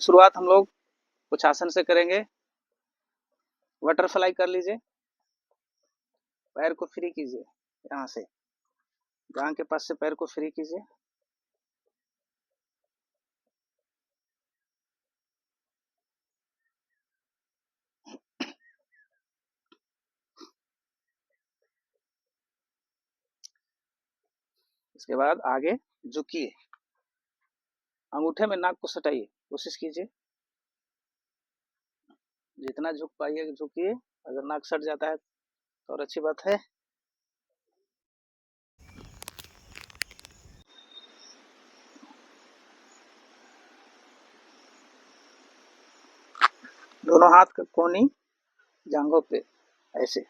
शुरुआत हम लोग कुछ आसन से करेंगे। बटरफ्लाई कर लीजिए, पैर को फ्री कीजिए, यहाँ से जांघ के पास से पैर को फ्री कीजिए। इसके बाद आगे झुकिए, अंगूठे में नाक को सटाइए, कोशिश कीजिए जितना झुक पाइए झुकिए। अगर नाक सट जाता है तो और अच्छी बात है। दोनों हाथ का कोनी जांघों पे ऐसे,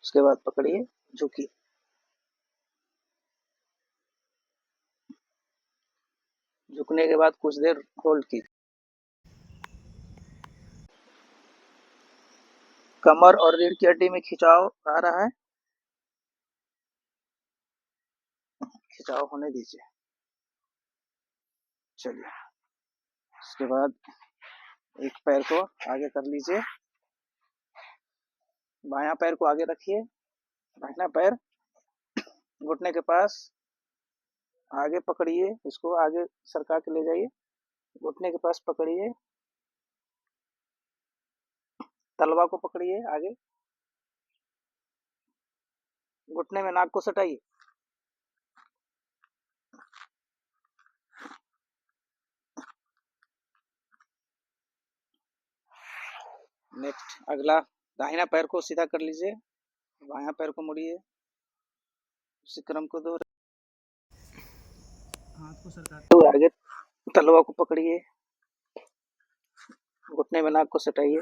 उसके बाद पकड़िए, झुकिए। झुकने के बाद कुछ देर होल्ड कीजिए। कमर और रीढ़ की हड्डी में खिंचाव आ रहा है, खिंचाव होने दीजिए। चलिए, उसके बाद एक पैर को आगे कर लीजिए, बायां पैर को आगे रखिए, दाहिना पैर घुटने के पास आगे पकड़िए, इसको आगे सरका के ले जाइए, घुटने के पास पकड़िए, तलवा को पकड़िए आगे, घुटने में नाक को सटाइए। नेक्स्ट अगला, दाहिना पैर को सीधा कर लीजिए, बायां पैर को मोड़िए, उसी क्रम को दो, हाथ को सरकाते हुए आगे तलवा को पकड़िए, घुटने में नाक को सटाइए।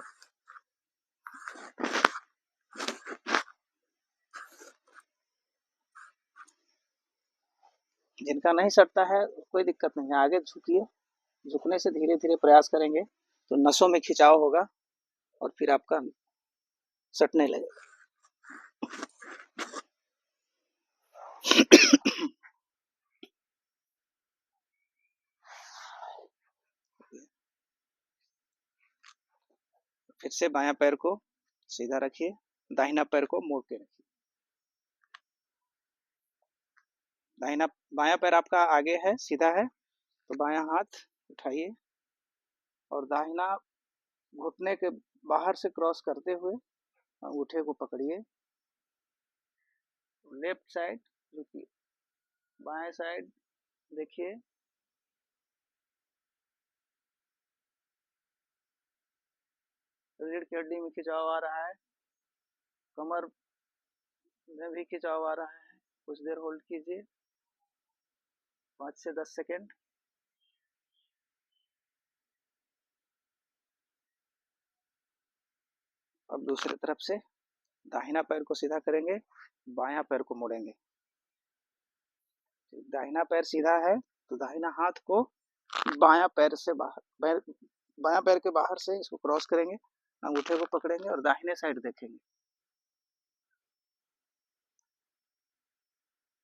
जिनका नहीं सटता है कोई दिक्कत नहीं है, आगे झुकिए, झुकने से धीरे धीरे प्रयास करेंगे तो नसों में खिंचाव होगा और फिर आपका सटने लगेगा। फिर से बायां पैर को सीधा रखिए, दाहिना पैर को मोड़ के रखिए। बायां पैर आपका आगे है, सीधा है, तो बायां हाथ उठाइए और दाहिना घुटने के बाहर से क्रॉस करते हुए अंगूठे को पकड़िए, लेफ्ट साइड रुकिए, बाएं साइड देखिए, रीढ़ की हड्डी में खिंचाव आ रहा है, कमर में भी खिंचाव आ रहा है। कुछ देर होल्ड कीजिए, 5 से 10 सेकेंड। अब दूसरी तरफ से दाहिना पैर को सीधा करेंगे, बायां पैर को मोड़ेंगे। दाहिना पैर सीधा है तो दाहिना हाथ को बायां पैर से बाहर, बायां पैर के बाहर से इसको क्रॉस करेंगे, अंगूठे को पकड़ेंगे और दाहिने साइड देखेंगे।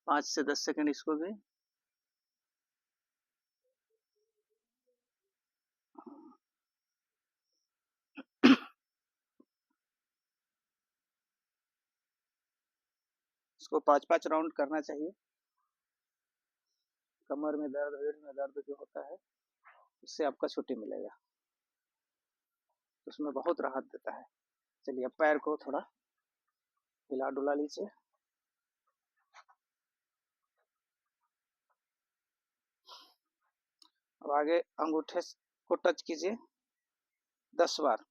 5 से 10 सेकेंड इसको भी। इसको 5-5 राउंड करना चाहिए। कमर में दर्द, रीढ़ में दर्द जो होता है उससे आपका छुट्टी मिलेगा, उसमें बहुत राहत देता है। चलिए, अब पैर को थोड़ा हिला डुला लीजिए। अब आगे अंगूठे को टच कीजिए 10 बार।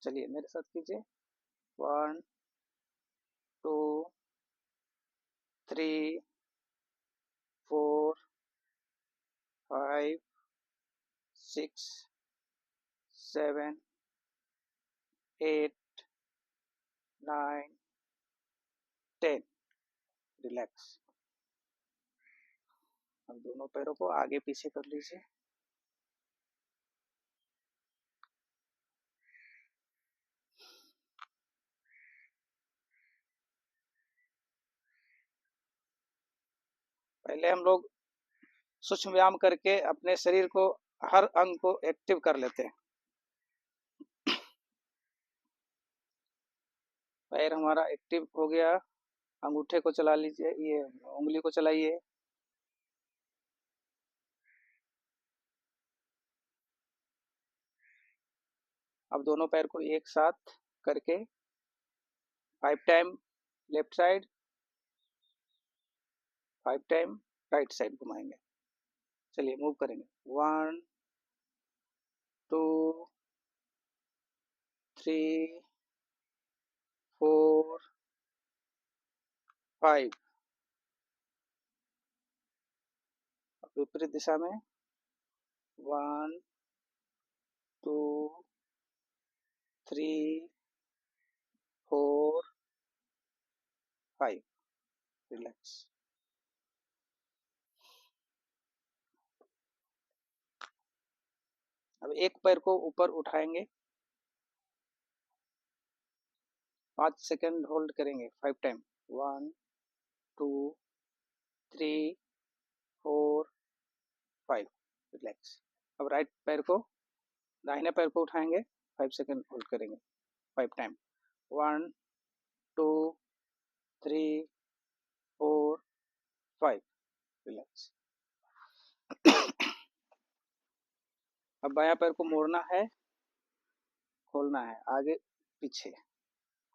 चलिए मेरे साथ कीजिए, 1 2 3 4 5 6 7 8 9 10। रिलैक्स। अब दोनों पैरों को आगे पीछे कर लीजिए। पहले हम लोग सूक्ष्म व्यायाम करके अपने शरीर को हर अंग को एक्टिव कर लेते हैं। पैर हमारा एक्टिव हो गया। अंगूठे को चला लीजिए, ये उंगली को चलाइए। अब दोनों पैर को एक साथ करके 5 time left side, 5 time right side घुमाएंगे। चलिए मूव करेंगे। 1 2 3 4 5। विपरीत दिशा में 1 2 3 4 5। रिलैक्स। अब एक पैर को ऊपर उठाएंगे, 5 सेकंड होल्ड करेंगे 5 टाइम। 1 2 3 4 5। रिलैक्स। अब राइट पैर को, दाहिने पैर को उठाएंगे, 5 सेकंड होल्ड करेंगे 5 टाइम। 1 2 3 4 5। रिलैक्स। अब बायां पैर को मोड़ना है, खोलना है, आगे पीछे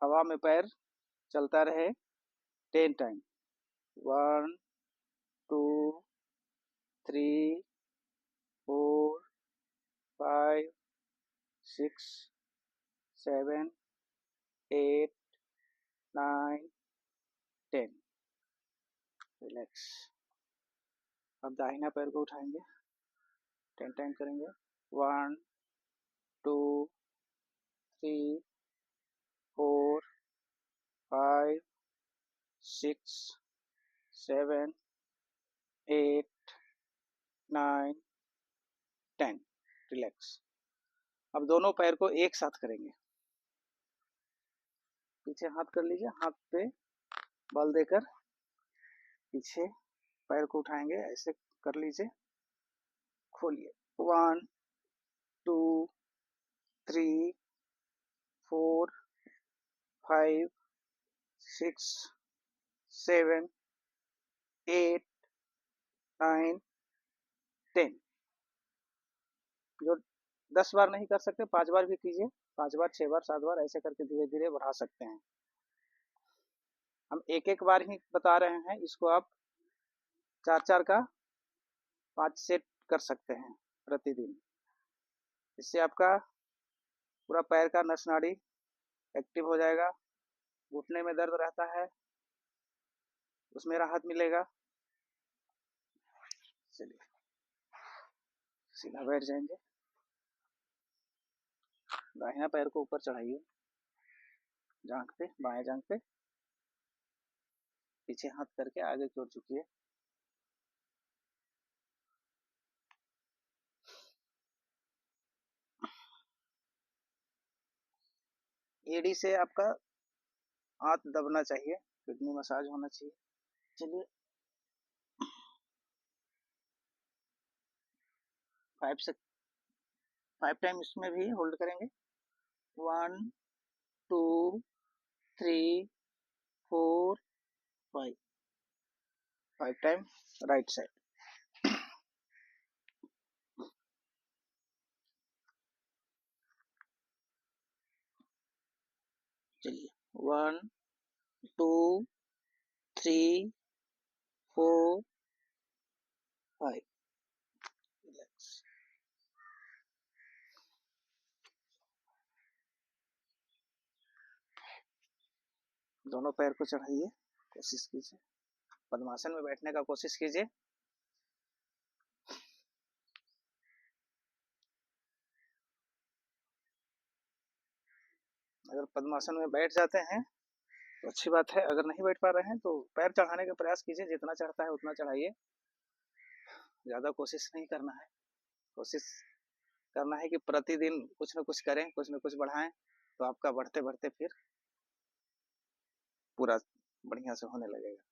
हवा में पैर चलता रहे 10 टाइम। 1 2 3 4 5 6 7 8 9 10। रिलैक्स। अब दाहिना पैर को उठाएंगे, 10 टाइम करेंगे। 1 2 3 4 5 6 7 8 9 10। रिलैक्स। अब दोनों पैर को एक साथ करेंगे। पीछे हाथ कर लीजिए, हाथ पे बल देकर पीछे पैर को उठाएंगे, ऐसे कर लीजिए, खोलिए। 1 2 3 4 5 6 7 8 9 10। जो 10 बार नहीं कर सकते 5 बार भी कीजिए, 5 बार 6 बार 7 बार ऐसे करके धीरे धीरे बढ़ा सकते हैं। हम एक एक बार ही बता रहे हैं, इसको आप 4 का 5 सेट कर सकते हैं प्रतिदिन। इससे आपका पूरा पैर का नस नाड़ी एक्टिव हो जाएगा। घुटने में दर्द रहता है, उसमें राहत मिलेगा। चलिए सीधा बैठ जाएंगे। दाहिना पैर को ऊपर चढ़ाइए, जांघ पे, बाएं जांघ पे, पीछे हाथ करके आगे की ओर झुकिए। एड़ी से आपका हाथ दबना चाहिए, किडनी मसाज होना चाहिए। चलिए 5 टाइम इसमें भी होल्ड करेंगे। 1 2 3 4 5। 5 टाइम राइट साइड। चलिए 1 2 3 4 5। रिलैक्स। दोनों पैर को चढ़ाइए, कोशिश कीजिए पद्मासन में बैठने का कोशिश कीजिए। अगर पद्मासन में बैठ जाते हैं तो अच्छी बात है, अगर नहीं बैठ पा रहे हैं तो पैर चढ़ाने का प्रयास कीजिए, जितना चढ़ता है उतना चढ़ाइए। ज़्यादा कोशिश नहीं करना है, कोशिश करना है कि प्रतिदिन कुछ न कुछ करें, कुछ न कुछ बढ़ाएं, तो आपका बढ़ते बढ़ते फिर पूरा बढ़िया से होने लगेगा।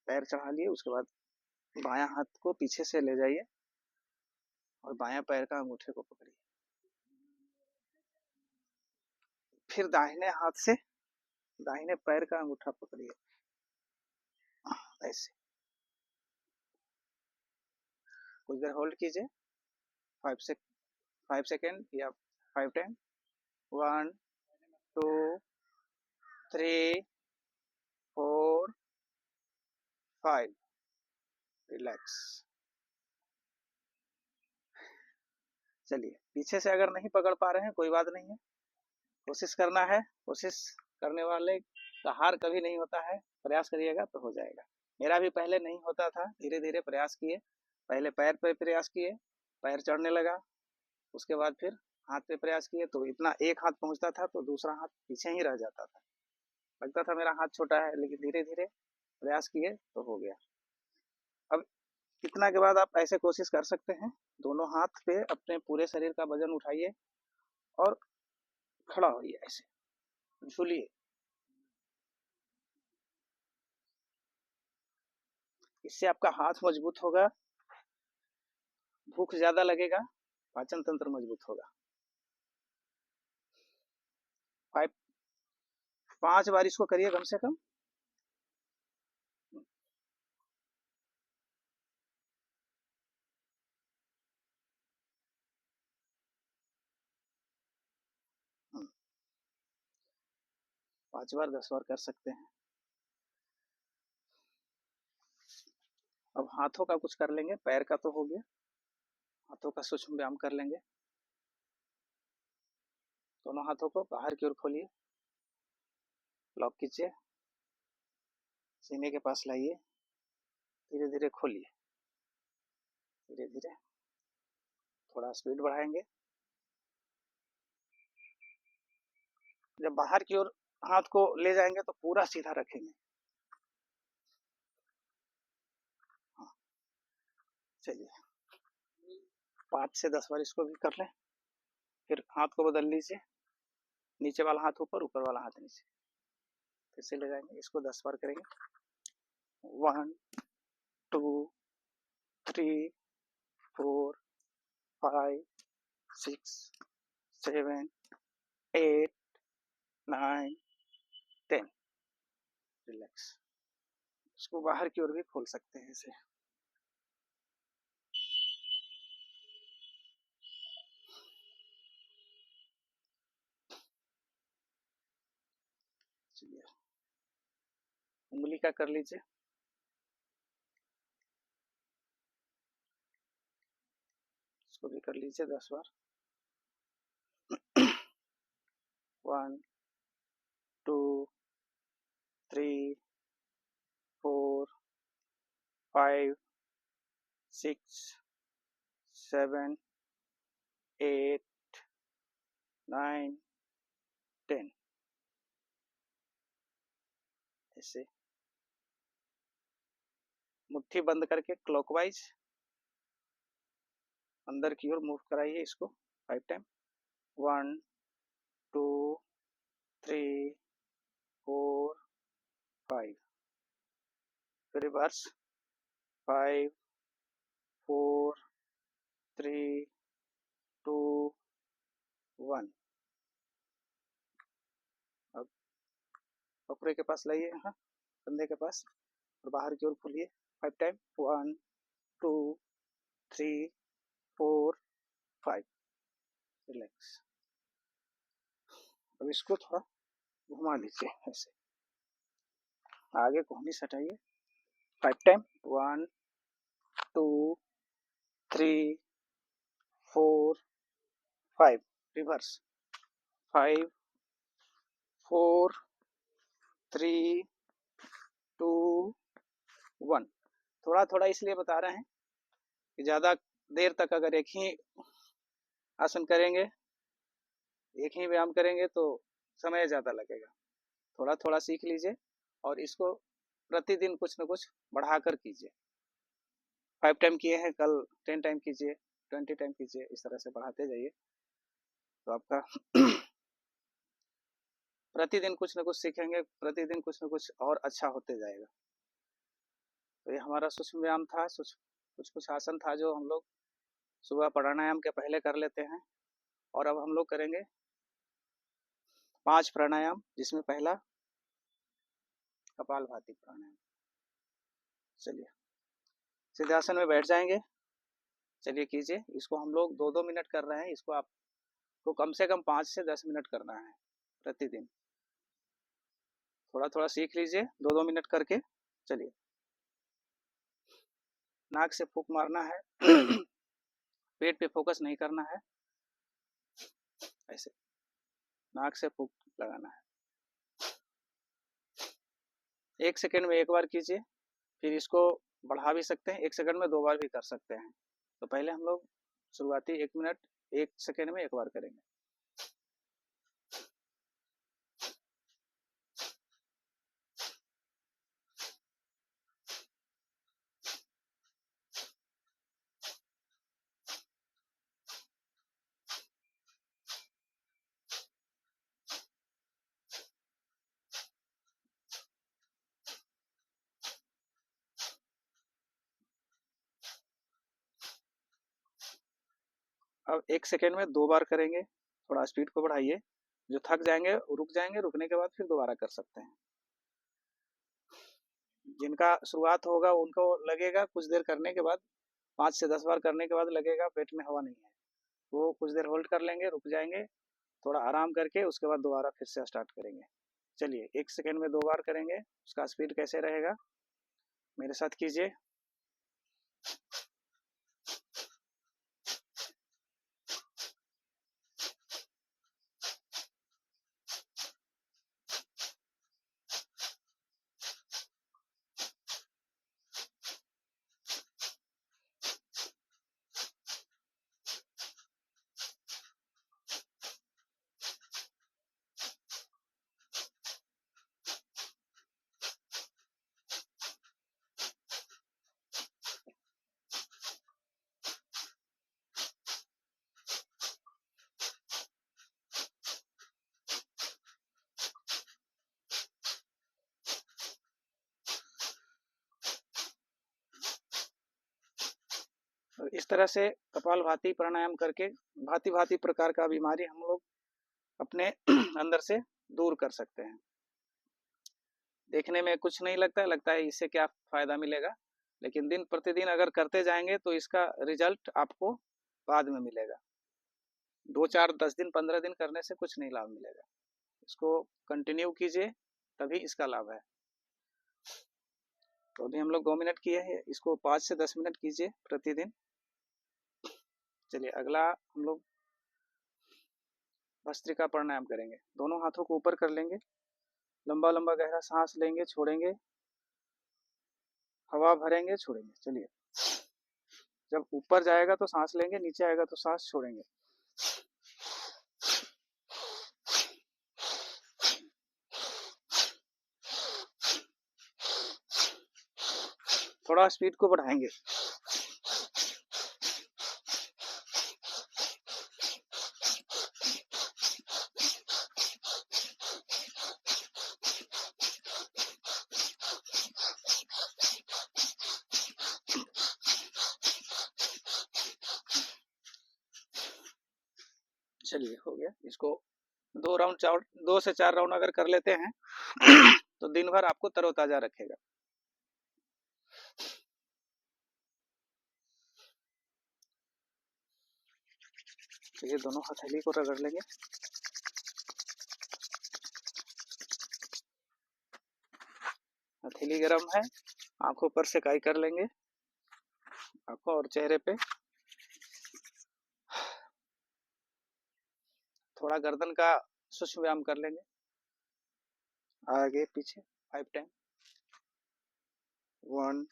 पैर चढ़ा लिए, उसके बाद बायां हाथ को पीछे से ले जाइए और बायां पैर का अंगूठे को पकड़िए। फिर दाहिने हाथ से दाहिने पैर का अंगूठा पकड़िए, ऐसे कुछ देर होल्ड कीजिए, 5 सेकेंड या 5 टाइम। 1 2 3 4 5। रिलैक्स। चलिए, पीछे से अगर नहीं पकड़ पा रहे हैं कोई बात नहीं है, कोशिश करना है। कोशिश करने वाले का हार कभी नहीं होता है, प्रयास करिएगा तो हो जाएगा। मेरा भी पहले नहीं होता था, धीरे धीरे प्रयास किए। पहले पैर पे प्रयास किए, पैर चढ़ने लगा, उसके बाद फिर हाथ पे प्रयास किए तो इतना एक हाथ पहुंचता था तो दूसरा हाथ पीछे ही रह जाता था, लगता था मेरा हाथ छोटा है, लेकिन धीरे धीरे प्रयास किए तो हो गया। अब इतना के बाद आप ऐसे कोशिश कर सकते हैं, दोनों हाथ पे अपने पूरे शरीर का वजन उठाइए और खड़ा होइए, ऐसे झूलिए। इससे आपका हाथ मजबूत होगा, भूख ज्यादा लगेगा, पाचन तंत्र मजबूत होगा। 5 बार इसको करिए कम से कम। हम्म, 5 बार 10 बार कर सकते हैं। अब हाथों का कुछ कर लेंगे, पैर का तो हो गया, हाथों का सूक्ष्म व्यायाम कर लेंगे। दोनों हाथों को बाहर की ओर खोलिए, लॉक कीजिए, सीने के पास लाइए, धीरे धीरे खोलिए, धीरे धीरे, थोड़ा स्पीड बढ़ाएंगे। जब बाहर की ओर हाथ को ले जाएंगे तो पूरा सीधा रखेंगे। हाँ, चलिए 5 से 10 बार इसको भी कर लें। फिर हाथ को बदल लीजिए, नीचे वाला हाथ ऊपर, ऊपर वाला हाथ नीचे, फिर से ले जाएंगे, इसको 10 बार करेंगे। 1 2 3 4 5 6 7 8 9 10। रिलैक्स। इसको बाहर की ओर भी खोल सकते हैं ऐसे। चलिए, उंगली का कर लीजिए, इसको भी कर लीजिए 10 बार। 1 2 3 4 5 6 7 8 9 10। ऐसे मुट्ठी बंद करके क्लॉकवाइज अंदर की ओर मूव कराइए इसको 5 टाइम। 1 2 3 4 5। फिर रिवर्स 5 4 3 2 1। अब कपड़े के पास लाइए, यहाँ कंधे के पास, और बाहर की ओर खोलिए 5 टाइम। 1 2 3 4 5। रिलैक्स। अब इसको थोड़ा घुमा लीजिए ऐसे, आगे कोहनी सटाइए 5 टाइम। 1 2 3 4 5। रिवर्स 5 4 3 2 1। थोड़ा थोड़ा इसलिए बता रहे हैं कि ज़्यादा देर तक अगर एक ही आसन करेंगे, एक ही व्यायाम करेंगे तो समय ज़्यादा लगेगा। थोड़ा थोड़ा सीख लीजिए और इसको प्रतिदिन कुछ न कुछ बढ़ाकर कीजिए। 5 टाइम किए हैं, कल 10 टाइम कीजिए, 20 टाइम कीजिए, इस तरह से बढ़ाते जाइए तो आपका प्रतिदिन कुछ न कुछ सीखेंगे, प्रतिदिन कुछ न कुछ और अच्छा होते जाएगा। तो ये हमारा सूक्ष्म व्यायाम था, कुछ आसन था जो हम लोग सुबह प्राणायाम के पहले कर लेते हैं। और अब हम लोग करेंगे 5 प्राणायाम, जिसमें पहला कपालभाति प्राणायाम। चलिए सिद्धासन में बैठ जाएंगे। चलिए कीजिए। इसको हम लोग 2-2 मिनट कर रहे हैं। इसको आपको कम से कम 5 से 10 मिनट करना है प्रतिदिन। थोड़ा थोड़ा सीख लीजिए 2-2 मिनट करके। चलिए, नाक से फूंक मारना है। पेट पे फोकस नहीं करना है, ऐसे नाक से फूंक लगाना है। 1 सेकेंड में 1 बार कीजिए, फिर इसको बढ़ा भी सकते हैं, 1 सेकेंड में 2 बार भी कर सकते हैं। तो पहले हम लोग शुरुआती 1 मिनट 1 सेकेंड में 1 बार करेंगे। अब 1 सेकेंड में 2 बार करेंगे। थोड़ा स्पीड को बढ़ाइए। जो थक जाएंगे रुक जाएंगे, रुकने के बाद फिर दोबारा कर सकते हैं। जिनका शुरुआत होगा उनको लगेगा कुछ देर करने के बाद, 5 से 10 बार करने के बाद लगेगा पेट में हवा नहीं है, वो कुछ देर होल्ड कर लेंगे, रुक जाएंगे, थोड़ा आराम करके उसके बाद दोबारा फिर से स्टार्ट करेंगे। चलिए 1 सेकेंड में 2 बार करेंगे। उसका स्पीड कैसे रहेगा मेरे साथ कीजिए। इस तरह से कपालभाति प्राणायाम करके भांति भांति प्रकार का बीमारी हम लोग अपने अंदर से दूर कर सकते हैं। देखने में कुछ नहीं लगता है इससे क्या फायदा मिलेगा, लेकिन दिन प्रतिदिन अगर करते जाएंगे तो इसका रिजल्ट आपको बाद में मिलेगा। 2-4 10 दिन 15 दिन करने से कुछ नहीं लाभ मिलेगा। इसको कंटिन्यू कीजिए, तभी इसका लाभ है। तो अभी हम लोग 2 मिनट किए हैं, इसको 5 से 10 मिनट कीजिए प्रतिदिन। चलिए अगला हम लोग भस्त्रिका प्राणायाम करेंगे। दोनों हाथों को ऊपर कर लेंगे, लंबा लंबा गहरा सांस लेंगे, छोड़ेंगे, हवा भरेंगे, छोड़ेंगे। चलिए, जब ऊपर जाएगा तो सांस लेंगे, नीचे आएगा तो सांस छोड़ेंगे। थोड़ा स्पीड को बढ़ाएंगे। चलिए हो गया। इसको 2 से 4 राउंड अगर कर लेते हैं तो दिन भर आपको तरोताजा रखेगा। तो ये दोनों हथेली को रगड़ लेंगे। हथेली गरम है, आंखों पर सेकाई कर लेंगे, आंखों और चेहरे पे। थोड़ा गर्दन का सूक्ष्म व्यायाम कर लेंगे, आगे पीछे 5 टाइम। 1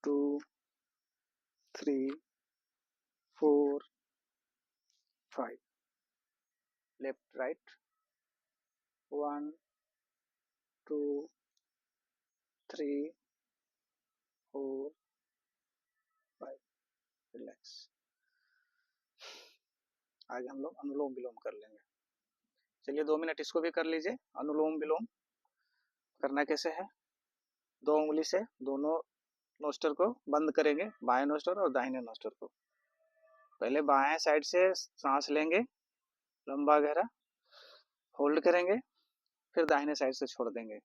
2 3 4 5। Left right 1 2 3 4 5। रिलैक्स। आगे हम लोग अनुलोम विलोम कर लेंगे। चलिए 2 मिनट इसको भी कर लीजिए। अनुलोम विलोम करना कैसे है, 2 उंगली से दोनों नोस्टर को बंद करेंगे, बाएं नोस्टर और दाहिने नोस्टर को। पहले बाएं साइड से सांस लेंगे लंबा गहरा, होल्ड करेंगे, फिर दाहिने साइड से छोड़ देंगे,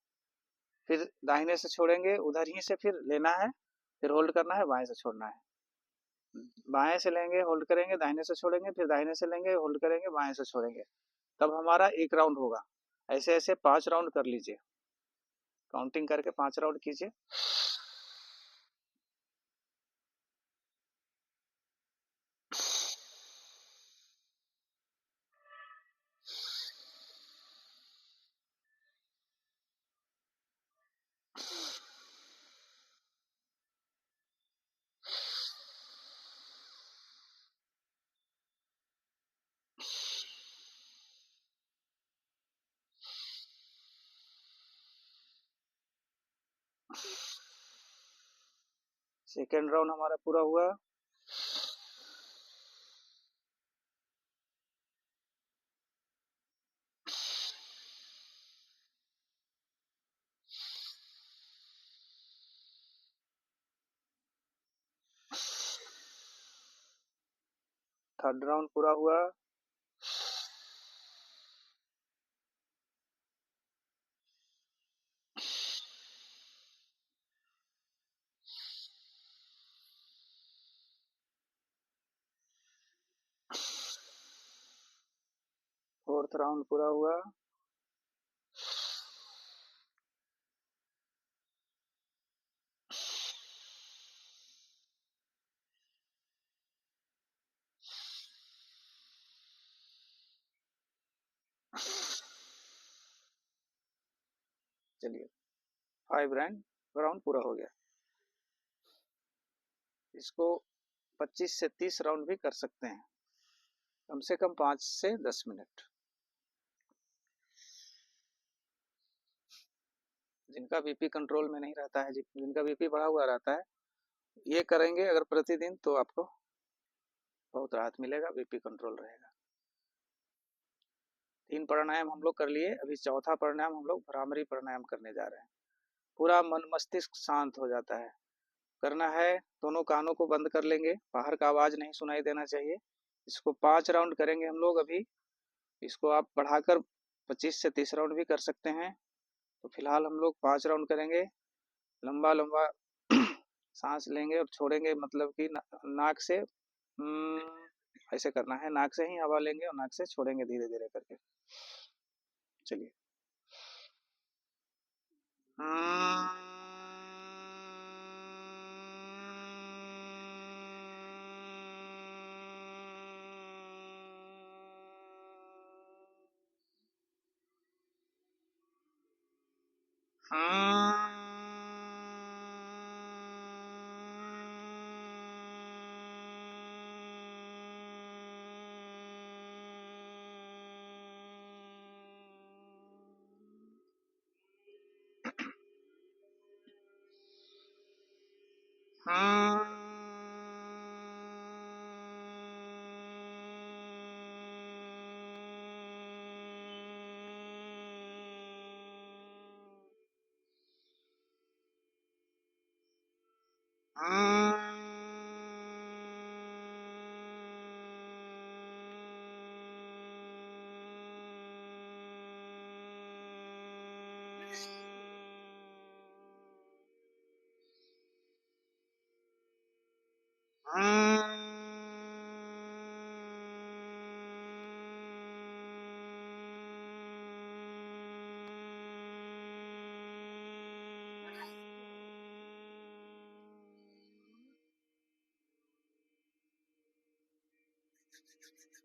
फिर दाहिने से छोड़ेंगे, उधर ही से फिर लेना है, फिर होल्ड करना है, बाएं से छोड़ना है। बाएं से लेंगे, होल्ड करेंगे, दाहिने से छोड़ेंगे, फिर दाहिने से लेंगे, होल्ड करेंगे, बाएं से छोड़ेंगे। तब हमारा एक राउंड होगा। ऐसे ऐसे 5 राउंड कर लीजिए, काउंटिंग करके 5 राउंड कीजिए। सेकेंड राउंड हमारा पूरा हुआ। थर्ड राउंड पूरा हुआ। फोर्थ राउंड पूरा हुआ। चलिए 5 राउंड पूरा हो गया। इसको 25 से 30 राउंड भी कर सकते हैं, कम से कम 5 से 10 मिनट। जिनका बीपी कंट्रोल में नहीं रहता है, जिनका बीपी बढ़ा हुआ रहता है, ये करेंगे अगर प्रतिदिन, तो आपको बहुत राहत मिलेगा, बीपी कंट्रोल रहेगा। 3 प्राणायाम हम लोग कर लिए, अभी चौथा प्राणायाम हम लोग भ्रामरी प्राणायाम करने जा रहे हैं। पूरा मन मस्तिष्क शांत हो जाता है। करना है, दोनों कानों को बंद कर लेंगे, बाहर का आवाज नहीं सुनाई देना चाहिए। इसको 5 राउंड करेंगे हम लोग अभी। इसको आप बढ़ाकर 25 से 30 राउंड भी कर सकते हैं। तो फिलहाल हम लोग 5 राउंड करेंगे। लंबा लंबा सांस लेंगे और छोड़ेंगे, मतलब कि नाक से ऐसे करना है, नाक से ही हवा लेंगे और नाक से छोड़ेंगे धीरे धीरे करके। चलिए।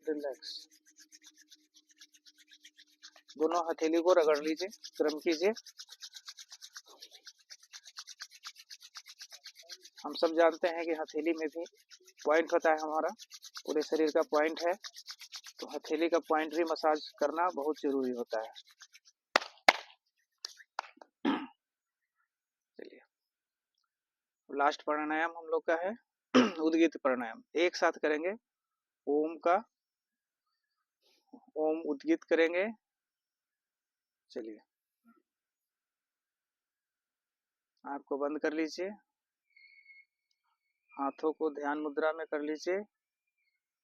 रिलैक्स। दोनों हथेली को रगड़ लीजिए, गर्म कीजिए। हम सब जानते हैं कि हथेली में भी पॉइंट होता है, हमारा पूरे शरीर का पॉइंट है, तो हथेली का पॉइंट भी मसाज करना बहुत जरूरी होता है। चलिए, लास्ट प्राणायाम हम लोग का है उद्गीत प्राणायाम। एक साथ करेंगे। ओम का ओम उद्गीत करेंगे। चलिए, आँख को बंद कर लीजिए। हाथों को ध्यान मुद्रा में कर लीजिए।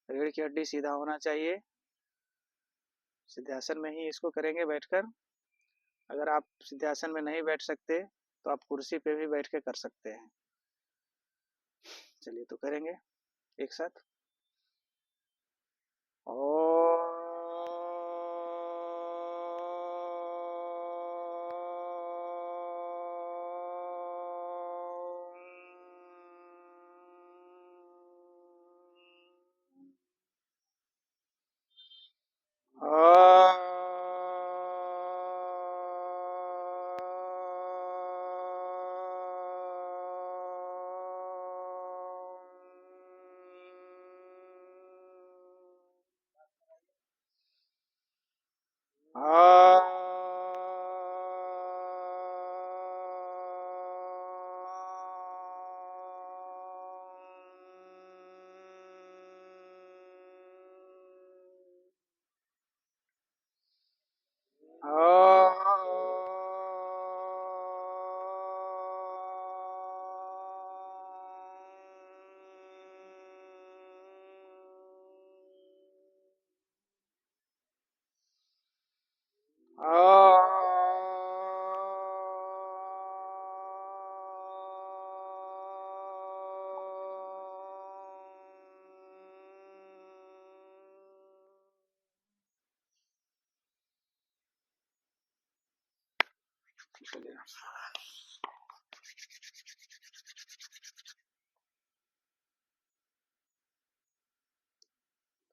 रीढ़ की हड्डी सीधा होना चाहिए। सिद्धासन में ही इसको करेंगे बैठकर। अगर आप सिद्धासन में नहीं बैठ सकते तो आप कुर्सी पे भी बैठ के कर सकते हैं। चलिए तो करेंगे एक साथ।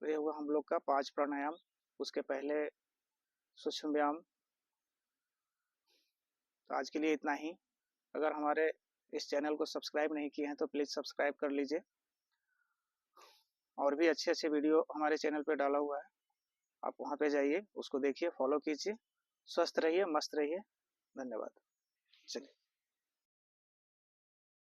तो ये हुआ हम लोग का 5 प्राणायाम। उसके पहले सूक्ष्म व्यायाम। तो आज के लिए इतना ही। अगर हमारे इस चैनल को सब्सक्राइब नहीं किए हैं तो प्लीज़ सब्सक्राइब कर लीजिए। और भी अच्छे अच्छे वीडियो हमारे चैनल पे डाला हुआ है, आप वहाँ पे जाइए, उसको देखिए, फॉलो कीजिए। स्वस्थ रहिए, मस्त रहिए। धन्यवाद। चलिए।